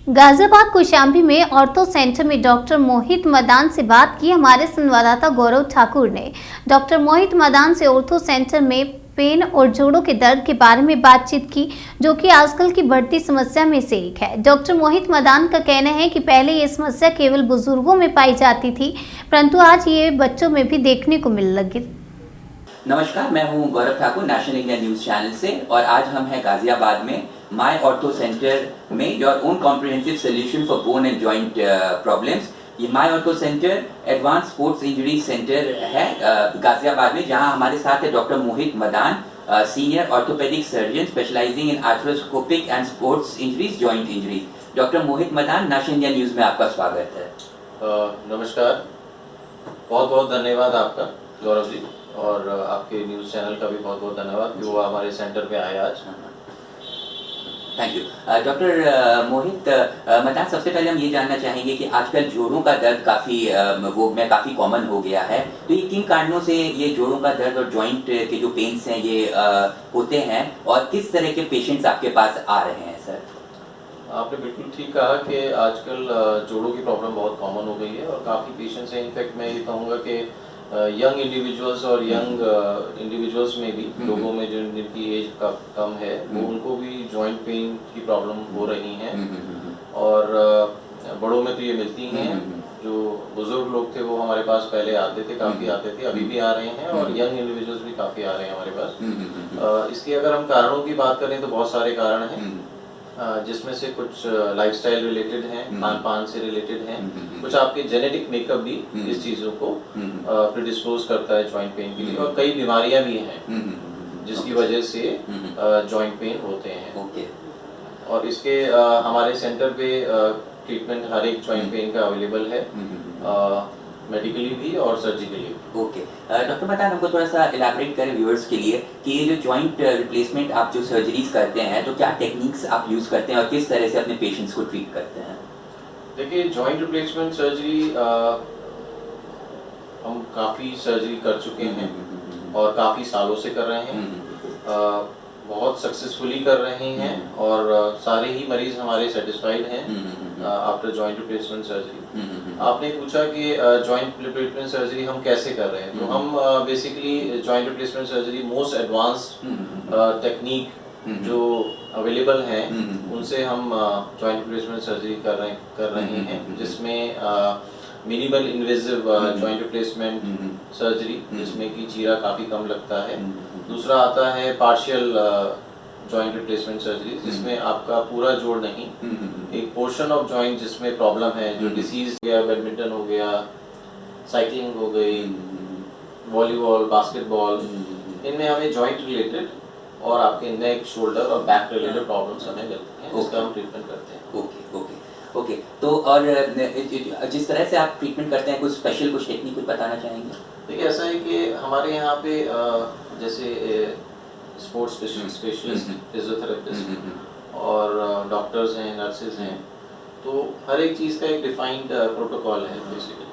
गाजियाबाद कौशाम्बी में ortho centre में doctor Mohit Madan से बात की हमारे संवाददाता गौरव ठाकुर ने। डॉक्टर मोहित मदान से ऑर्थो सेंटर में पेन और जोड़ों के दर्द के बारे में बातचीत की, जो कि आजकल की बढ़ती समस्या में से एक है। डॉक्टर मोहित मदान का कहना है कि पहले ये समस्या केवल बुजुर्गों में पाई जाती थी, परंतु आज ये बच्चों में भी देखने को मिलने लगी। नमस्कार, मैं हूं Gaurav Thakur national India news channel से और आज हम हैं गाजियाबाद में माय ऑर्थो सेंटर में your own comprehensive solution for bone and joint problems. ये my ortho centre advance sports injury centre है गाजियाबाद में, जहां हमारे साथ है doctor Mohit Madan, senior orthopaedic surgeon specialising in arthroscopic and sports injuries, joint injuries. Doctor Mohit Madan, national India news में आपका स्वागत है। नमस्कार, बहुत बहुत धन्यवाद आपका गौरव जी, और आपके न्यूज़ चैनल का भी बहुत बहुत धन्यवाद कि वो हमारे सेंटर पे आए आज। Thank you. Doctor Mohit Madan, सबसे पहले हम ये जानना चाहेंगे कि आजकल जोड़ों का दर्द काफ़ी वो में काफ़ी कॉमन हो गया है, तो ये किन कारणों से ये जोड़ों का दर्द और जॉइंट के जो पेन्स हैं ये होते हैं और किस तरह के पेशेंट्स आपके पास आ रहे हैं सर? आपने बिल्कुल ठीक कहा कि आजकल जोड़ों की प्रॉब्लम बहुत कॉमन हो गई है और काफ़ी पेशेंट्स हैं। इनफैक्ट मैं ये कहूँगा कि यंग इंडिविजुअल्स और यंग इंडिविजुअल्स में भी, लोगों में जिनकी एज कम है, वो उनको भी जॉइंट पेन की प्रॉब्लम हो रही हैं। और बड़ों में तो ये मिलती ही हैं। जो बुजुर्ग लोग थे वो हमारे पास पहले आते थे, काफ़ी आते थे, अभी भी आ रहे हैं, और यंग इंडिविजुअल्स भी काफ़ी आ रहे हैं हमारे पास। इसके अगर हम कारणों की बात करें तो बहुत सारे कारण हैं, जिसमें से कुछ लाइफस्टाइल रिलेटेड हैं, खान पान से रिलेटेड हैं, कुछ आपके जेनेटिक मेकअप भी इस चीज़ों को प्रिडिस्पोज करता है जॉइंट पेन के लिए, और कई बीमारियां भी हैं जिसकी वजह से जॉइंट पेन होते हैं। और इसके हमारे सेंटर पे ट्रीटमेंट हर एक जॉइंट पेन का अवेलेबल है, मेडिकली भी और सर्जिकली। ओके डॉक्टर मदान, हमको थोड़ा सा इलैबोरेट करें व्यूअर्स के लिए कि ये जो जॉइंट रिप्लेसमेंट आप जो सर्जरीज करते हैं, तो क्या टेक्निक्स आप यूज करते हैं और किस तरह से अपने पेशेंट्स को ट्रीट करते हैं? देखिए, जॉइंट रिप्लेसमेंट सर्जरी हम काफ़ी सर्जरी कर चुके हैं और काफ़ी सालों से कर रहे हैं, बहुत सक्सेसफुली कर रहे हैं, और सारे ही मरीज हमारे सेटिस्फाइड हैं आफ्टर जॉइंट रिप्लेसमेंट सर्जरी। आपने पूछा कि जॉइंट रिप्लेसमेंट सर्जरी हम कैसे कर रहे हैं, तो हम basically joint replacement surgery most advanced technique जो अवेलेबल हैं उनसे हम जॉइंट रिप्लेसमेंट सर्जरी कर रहे हैं, जिसमें minimal invasive joint replacement surgery, जिसमें कि चीरा काफ़ी कम लगता है। दूसरा आता है पार्शियल जॉइंट रिप्लेसमेंट सर्जरी, जिसमें आपका पूरा जोड़ नहीं, एक पोर्शन ऑफ जॉइंट जिसमें प्रॉब्लम है, जो डिसीज हो गया, बैडमिंटन हो गया, साइकिलिंग हो गई, वॉलीबॉल, बास्केटबॉल, इनमें हमें जॉइंट रिलेटेड और आपके नेक, शोल्डर और बैक रिलेटेड प्रॉब्लम्स हमें मिलती हैं, उसका हम ट्रीटमेंट करते हैं। ओके, तो और जिस तरह से आप ट्रीटमेंट करते हैं, कुछ स्पेशल कुछ टेक्निक कुछ बताना चाहेंगे? देखिए, ऐसा है कि हमारे यहाँ पे जैसे स्पोर्ट्स स्पेशलिस्ट, फिजियोथेरेपिस्ट और डॉक्टर्स हैं, नर्सेज हैं, तो हर एक चीज़ का एक डिफाइंड प्रोटोकॉल है बेसिकली,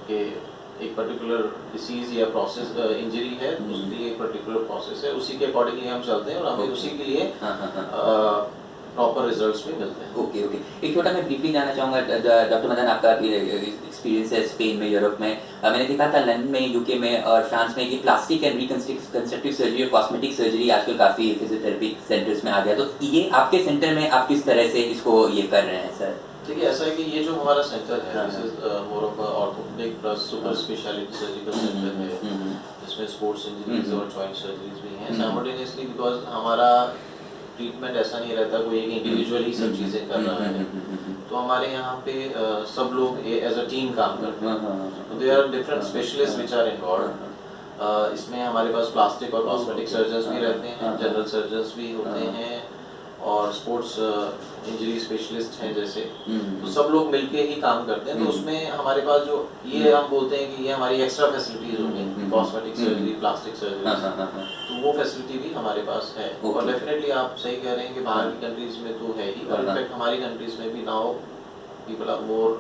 कि एक पर्टिकुलर डिसीज या प्रोसेस इंजरी है, उसके लिए एक पर्टिकुलर प्रोसेस है, उसी के अकॉर्डिंगली हम चलते हैं और हमें उसी के लिए प्रॉपर रिजल्ट्स भी मिलते हैं। ओके, एक छोटा मैं ब्रीफली जानना चाहूँगा डॉक्टर मदन, आपका एक्सपीरियंस है स्पेन में, यूरोप में, मैंने देखा था लंदन में, यूके में और फ्रांस में, ये प्लास्टिक एंड रिकंस्ट्रक्टिव सर्जरी और कॉस्मेटिक सर्जरी आजकल काफ़ी फिजियोथेरेपी सेंटर्स में आ गया, तो ये आपके सेंटर में आप किस तरह से इसको ये कर रहे हैं सर? देखिए, ऐसा है कि ये जो हमारा सेंटर है, this is more of orthopaedic plus super speciality surgical centre है, जिसमें स्पोर्ट्स इंजरीज और जॉइंट सर्जरीज भी हैं साइमल्टेनियसली, बिकॉज हमारा ट्रीटमेंट ऐसा नहीं रहता कोई एक इंडिविजुअल ही सब चीज़ें कर रहा है, तो हमारे यहाँ पे सब लोग एज अ टीम काम करते हैं, तो there are different specialist which are involved. इसमें हमारे पास प्लास्टिक और कॉस्मेटिक सर्जन्स भी रहते हैं, जनरल सर्जन्स भी होते हैं, और स्पोर्ट्स इंजरी स्पेशलिस्ट हैं जैसे, तो सब लोग मिलके ही काम करते हैं। तो उसमें हमारे पास जो ये हम बोलते हैं कि ये हमारी एक्स्ट्रा फैसिलिटीज होंगी, कॉस्मेटिक सर्जरी, प्लास्टिक सर्जरी, तो वो फैसिलिटी भी हमारे पास है। और डेफिनेटली आप सही कह रहे हैं कि बाहर की कंट्रीज में तो है ही, और इनफैक्ट हमारी कंट्रीज में भी now people are more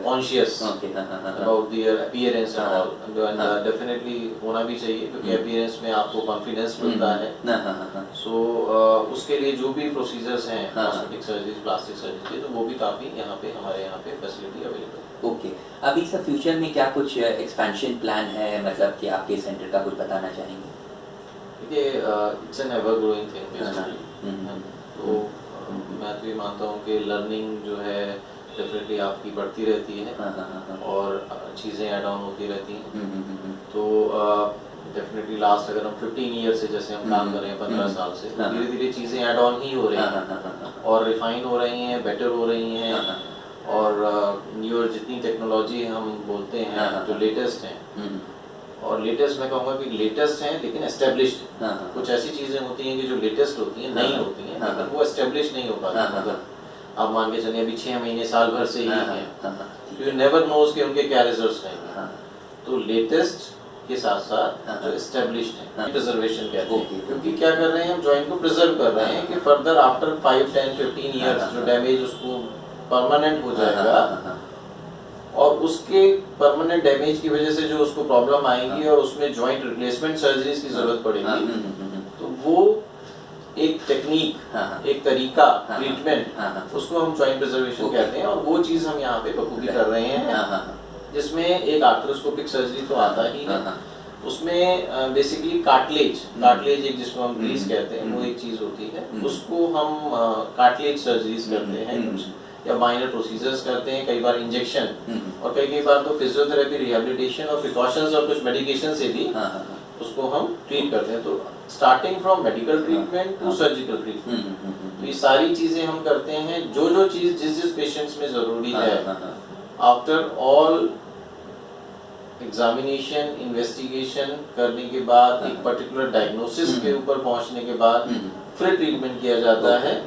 conscious about their appearance and all, and definitely होना भी चाहिए क्योंकि appearance में आपको confidence मिलता है। So उसके लिए जो भी procedures हैं cosmetic surgery, plastic surgery, तो वो भी काफ़ी यहाँ पे हमारे यहाँ पे facility available है। ओके, अभी सर फ्यूचर में क्या कुछ एक्सपेंशन प्लान है, मतलब कि आपके सेंटर का कुछ बताना चाहेंगे? देखिए it's an ever growing thing basically, तो मैं तो ये मानता हूँ कि लर्निंग जो है डेफिनेटली आपकी बढ़ती रहती है और चीज़ें ऐड ऑन होती रहती हैं। तो डेफिनेटली लास्ट अगर हम 15 ईयर से जैसे हम काम कर रहे हैं 15 साल से, धीरे धीरे चीज़ें ऐड ऑन ही हो रही हैं और रिफाइन हो रही हैं, बेटर हो रही हैं, और न्यूअर जितनी टेक्नोलॉजी हम बोलते हैं जो लेटेस्ट हैं, और लेटेस्ट मैं कहूँगा कि लेटेस्ट हैं लेकिन एस्टेब्लिश्ड। कुछ ऐसी चीज़ें होती हैं कि जो लेटेस्ट होती हैं, नई होती हैं, लेकिन वो एस्टेब्लिश नहीं हो पाती। मतलब आप मान के चलिए अभी 6 महीने साल भर से ही हैं, तो यू नेवर नोज कि उनके क्या रिजल्ट्स रहेंगे। तो लेटेस्ट के साथ साथ जो एस्टेब्लिश्ड है प्रिजर्वेशन कहते हैं, क्योंकि क्या कर रहे हैं हम जॉइंट को प्रिजर्व कर रहे हैं कि फर्दर आफ्टर 5, 10, 15 ईयर्स जो डैमेज उसको परमानेंट हो जाएगा, और उसके परमानेंट डैमेज की वजह से जो उसको प्रॉब्लम आएंगी और उसमें जॉइंट रिप्लेसमेंट सर्जरीज की जरूरत पड़ेगी, तो वो एक टेक्निक, एक तरीका, ट्रीटमेंट, उसको हम जॉइंट प्रिजर्वेशन कहते हैं, और वो चीज हम यहाँ पे बखूबी कर रहे हैं, जिसमें एक आर्थ्रोस्कोपिक सर्जरी तो आता ही है, उसमें बेसिकली कार्टिलेज एक जिसको हम ग्रीस कहते हैं, वो एक चीज होती है, उसको हम कार्टिलेज सर्जरीज करते हैं या माइनर प्रोसीजर्स करते हैं, कई बार इंजेक्शन, और कई बार तो फिजियोथेरेपी, रिहैबिलिटेशन और प्रिकॉशंस और कुछ मेडिकेशन से भी उसको हम ट्रीट करते हैं। तो starting from medical treatment to surgical treatment, तो ये सारी चीजें हम करते हैं। जो चीज जिस पेशेंट्स में जरूरी है, आफ्टर ऑल एग्जामिनेशन, इन्वेस्टिगेशन करने के बाद, एक पर्टिकुलर डायग्नोसिस के ऊपर पहुंचने के बाद फिर ट्रीटमेंट किया जाता है।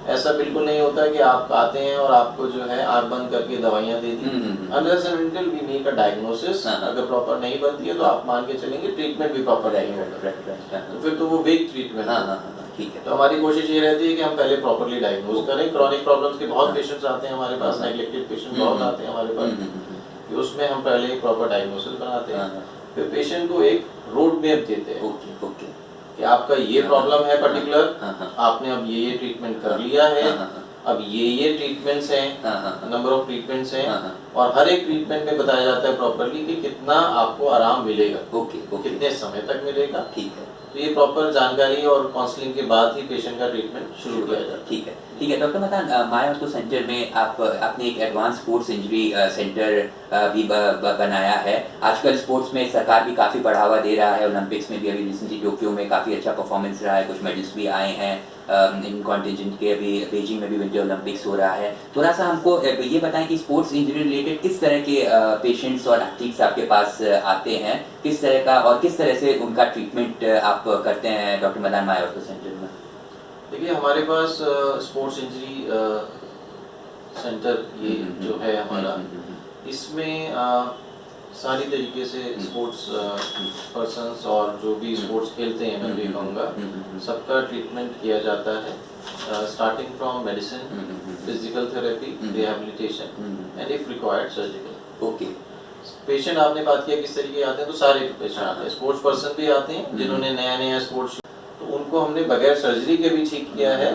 ऐसा बिल्कुल नहीं होता है कि आप आते हैं और आपको जो है आँख बंद करके दवाइयाँ दे दी, unless and until we make a diagnosis, अगर प्रॉपर नहीं बनती है तो आप मान के चलेंगे ट्रीटमेंट भी प्रॉपर नहीं होगा, तो फिर तो वो वेग ट्रीटमेंट है। ठीक है, तो हमारी कोशिश ये रहती है कि हम पहले प्रॉपरली डायग्नोज करें। क्रॉनिक प्रॉब्लम्स के बहुत पेशेंट्स आते हैं हमारे पास, नेग्लेक्टेड पेशेंट बहुत आते हैं हमारे पास, उसमें हम पहले एक प्रॉपर डायग्नोसिस बनाते हैं, फिर पेशेंट को एक रोड मैप देते हैं कि आपका ये प्रॉब्लम है पर्टिकुलर, आपने अब ये ट्रीटमेंट कर लिया है, अब ये ट्रीटमेंट्स हैं, नंबर ऑफ ट्रीटमेंट्स हैं, और हर एक ट्रीटमेंट में बताया जाता है प्रॉपरली कि कितना आपको आराम मिलेगा, कितने समय तक मिलेगा। ठीक है, तो ये प्रॉपर जानकारी और काउंसलिंग के बाद ही पेशेंट का ट्रीटमेंट शुरू किया जाता है। ठीक है, ठीक है doctor Madan, my ortho centre में आपने एक एडवांस स्पोर्ट्स इंजरी सेंटर भी बनाया है। आजकल स्पोर्ट्स में सरकार भी काफ़ी बढ़ावा दे रहा है, ओलंपिक्स में भी अभी रिसेंटली टोक्यो में काफ़ी अच्छा परफॉर्मेंस रहा है, कुछ मेडल्स भी आए हैं इन कॉन्टिजेंट के। अभी बीजिंग में भी विंटर ओलंपिक्स हो रहा है। थोड़ा सा हमको ये बताएं कि स्पोर्ट्स इंजरी रिलेटेड किस तरह के पेशेंट्स और एथलीट्स आपके पास आते हैं, किस तरह का और किस तरह से उनका ट्रीटमेंट आप करते हैं doctor Madan my ortho centre में? देखिए हमारे पास स्पोर्ट्स इंजरी सेंटर ये जो है हमारा, इसमें सारी तरीके से स्पोर्ट्स पर्सन्स और जो भी स्पोर्ट्स खेलते हैं, मैं भी कहूँगा, सबका ट्रीटमेंट किया जाता है, starting from medicine, physical therapy, rehabilitation and if required surgical. Okay, patient आपने बात किया किस तरीके आते हैं, तो सारे पेशेंट आते हैं, स्पोर्ट्स पर्सन भी आते हैं जिन्होंने नया स्पोर्ट्स, तो उनको हमने बगैर सर्जरी के भी ठीक किया है,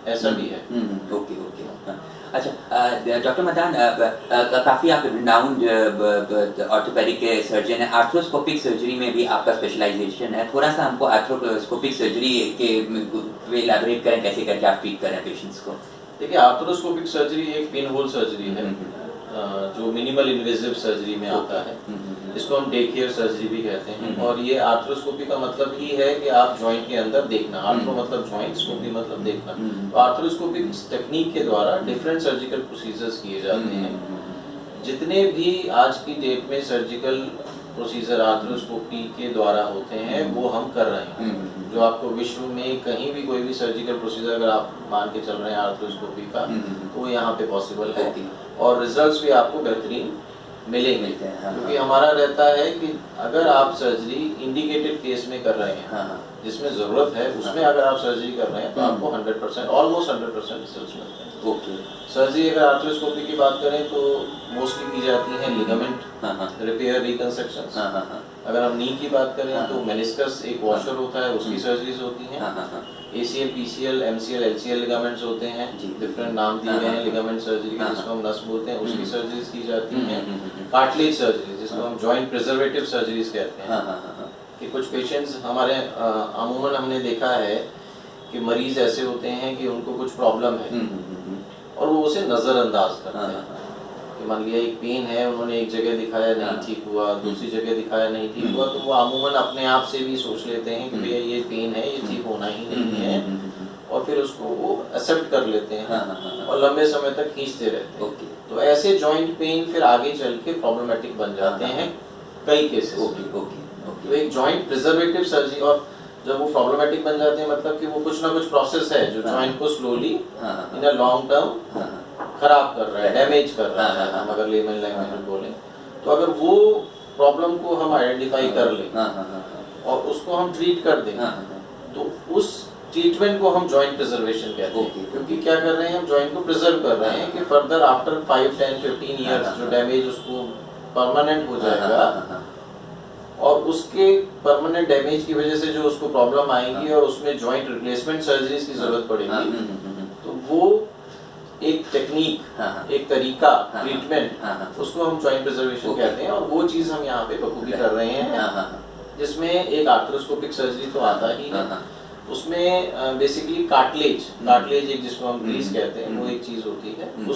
ऐसा भी है। ओके ओके, अच्छा डॉक्टर मदान, काफ़ी आप रिनाउंड ऑर्थोपेडिक के सर्जन हैं, आर्थ्रोस्कोपिक सर्जरी में भी आपका स्पेशलाइजेशन है। थोड़ा सा हमको आर्थ्रोस्कोपिक सर्जरी के इलैबोरेट करें, कैसे करके आप ट्रीट करें पेशेंट्स को? देखिए आर्थ्रोस्कोपिक सर्जरी एक पिन होल सर्जरी है, जो मिनिमल इन्वेजिव सर्जरी में आता है, इसको हम डे केयर सर्जरी भी कहते हैं। और ये आर्थ्रोस्कोपी का मतलब ही है कि आप जॉइंट के अंदर देखना, आर्थ्रो मतलब जॉइंट, स्कोपी मतलब देखना। तो आर्थ्रोस्कोपिक टेक्निक के द्वारा डिफरेंट सर्जिकल प्रोसीजर्स किए जाते हैं। जितने भी आज की डेट में सर्जिकल प्रोसीजर आर्थ्रोस्कोपी के द्वारा होते हैं वो हम कर रहे हैं। जो आपको विश्व में कहीं भी कोई भी सर्जिकल प्रोसीजर अगर आप मान के चल रहे हैं आर्थ्रोस्कोपी का, तो वो यहाँ पे पॉसिबल है, और रिजल्ट्स भी आपको बेहतरीन मिलेंगे। क्योंकि हमारा रहता है कि अगर आप सर्जरी इंडिकेटेड केस में कर रहे हैं, जिसमें जरूरत है, उसमें अगर आप सर्जरी कर रहे हैं, तो आपको 100%, ऑलमोस्ट 100% रिजल्ट्स मिलते हैं। ओके। सर्जरी अगर आर्थ्रोस्कोपी की बात करें तो मोस्टली की जाती है लिगामेंट रिपेयर रिकंस्ट्रक्शन। अगर हम नी की बात करें तो मेनिस्कस एक वॉशर होता है, उसकी सर्जरीज होती हैं। ACL, PCL, MCL, LCL ligaments होते हैं, डिफरेंट नाम दिए गए हैं लिगामेंट सर्जरी के, जिसको हम नस बोलते हैं, उसकी सर्जरीज की जाती हैं। कार्टिलेज सर्जरी जिसको हम जॉइंट प्रिजर्वेटिव सर्जरीज कहते हैं, कि कुछ पेशेंट्स हमारे अमूमन हमने देखा है कि मरीज ऐसे होते हैं कि उनको कुछ प्रॉब्लम है और वो उसे नजरअंदाज करते हैं। कि मान लिया एक पेन है, उन्होंने एक जगह दिखाया नहीं ठीक हुआ, दूसरी जगह दिखाया नहीं ठीक हुआ, तो वो अमूमन अपने आप से भी सोच लेते हैं कि भैया ये पेन है, ये ठीक होना ही नहीं है, और फिर उसको वो एक्सेप्ट कर लेते हैं और लंबे समय तक खींचते रहते हैं। तो ऐसे जॉइंट पेन फिर आगे चल के प्रॉब्लमेटिक बन जाते हैं कई केसेस। तो एक जॉइंट प्रिजर्वेटिव सर्जरी, और जब वो प्रॉब्लमेटिक बन जाते हैं मतलब कि वो कुछ ना कुछ प्रोसेस है जो जॉइंट को slowly in a long term खराब कर रहा है, डैमेज कर रहा है, हम अगर लेमन लैंग्वेज में बोलें तो। अगर वो प्रॉब्लम को हम आइडेंटिफाई कर लें और उसको हम ट्रीट कर दें तो उस ट्रीटमेंट को हम जॉइंट प्रिजर्वेशन कहते हैं। क्योंकि क्या कर रहे हैं हम, जॉइंट को प्रिजर्व कर रहे हैं कि फर्दर आफ्टर 5, 10, 15 ईयर्स जो डैमेज उसको परमानेंट हो जाएगा और उसके परमानेंट डैमेज की वजह से जो उसको प्रॉब्लम आएंगी और उसमें जॉइंट रिप्लेसमेंट सर्जरीज की जरूरत पड़ेगी, तो वो एक टेक्निक, एक तरीका, ट्रीटमेंट, उसको हम जॉइंट प्रिजर्वेशन कहते हैं। और वो चीज हम यहाँ पे बखूबी कर रहे हैं, जिसमें एक आर्थ्रोस्कोपिक सर्जरी तो आता ही है, उसमें बेसिकली कार्टिलेज एक जिसको हम ग्रीस कहते हैं, वो एक चीज होती है,